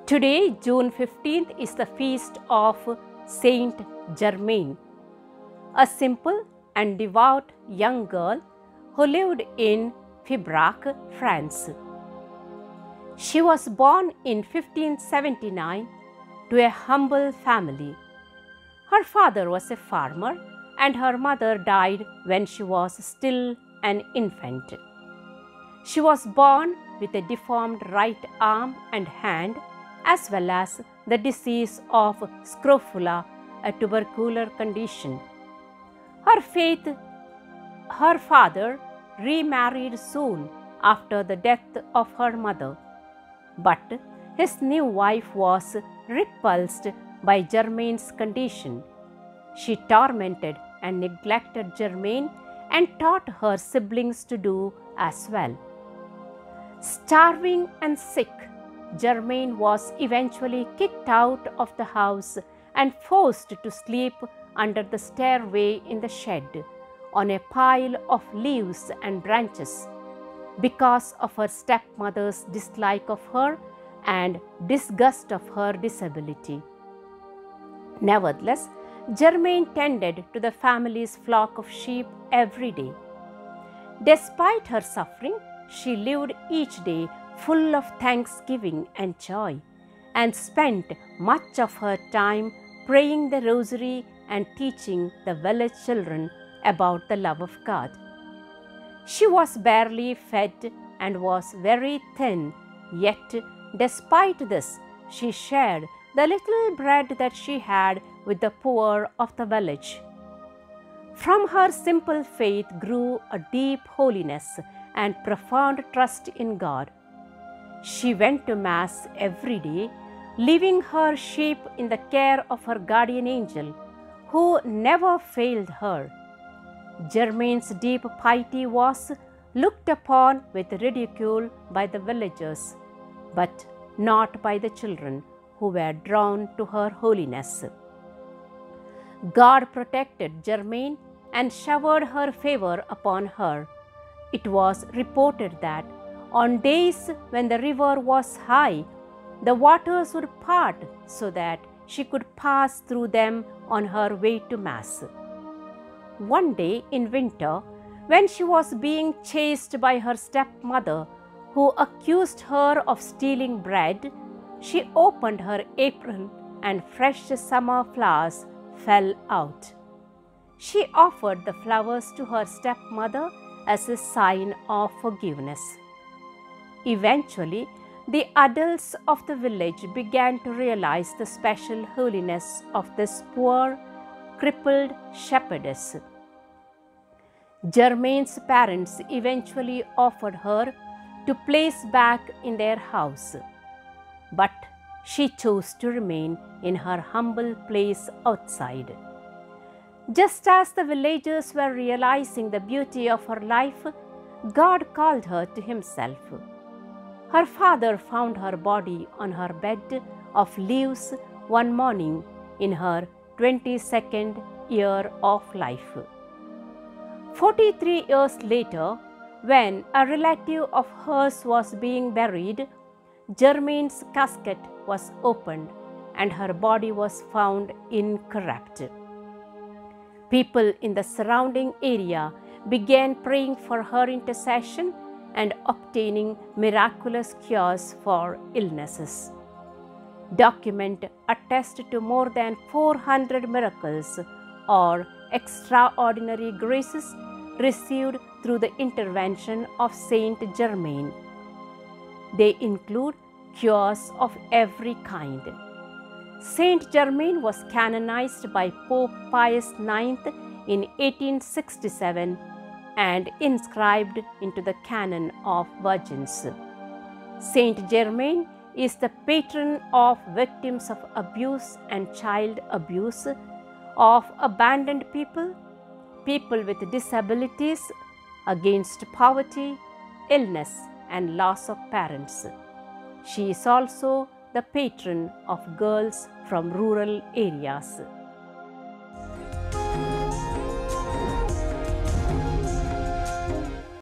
Today, June 15th, is the feast of Saint Germaine, a simple and devout young girl who lived in Fibrac, France. She was born in 1579 to a humble family. Her father was a farmer and her mother died when she was still an infant. She was born with a deformed right arm and hand, as well as the disease of scrofula, a tubercular condition. Her father remarried soon after the death of her mother, but his new wife was repulsed by Germaine's condition. She tormented and neglected Germaine and taught her siblings to do as well. Starving and sick, Germaine was eventually kicked out of the house and forced to sleep under the stairway in the shed on a pile of leaves and branches because of her stepmother's dislike of her and disgust of her disability. Nevertheless, Germaine tended to the family's flock of sheep every day. Despite her suffering, she lived each day full of thanksgiving and joy, and spent much of her time praying the rosary and teaching the village children about the love of God. She was barely fed and was very thin, yet despite this, she shared the little bread that she had with the poor of the village. From her simple faith grew a deep holiness and profound trust in God. She went to Mass every day, leaving her sheep in the care of her guardian angel, who never failed her. Germaine's deep piety was looked upon with ridicule by the villagers, but not by the children, who were drawn to her holiness. God protected Germaine and showered her favor upon her. It was reported that on days when the river was high, the waters would part so that she could pass through them on her way to Mass. One day in winter, when she was being chased by her stepmother, who accused her of stealing bread, she opened her apron and fresh summer flowers fell out. She offered the flowers to her stepmother as a sign of forgiveness. Eventually, the adults of the village began to realize the special holiness of this poor, crippled shepherdess. Germaine's parents eventually offered her to place back in their house, but she chose to remain in her humble place outside. Just as the villagers were realizing the beauty of her life, God called her to Himself. Her father found her body on her bed of leaves one morning in her 22nd year of life. 43 years later, when a relative of hers was being buried, Germaine's casket was opened and her body was found incorrupt. People in the surrounding area began praying for her intercession and obtaining miraculous cures for illnesses. Documents attest to more than 400 miracles or extraordinary graces received through the intervention of Saint Germaine. They include cures of every kind. Saint Germaine was canonized by Pope Pius IX in 1867 and inscribed into the canon of virgins. Saint Germaine is the patron of victims of abuse and child abuse, of abandoned people, people with disabilities, against poverty, illness, and loss of parents. She is also the patron of girls from rural areas.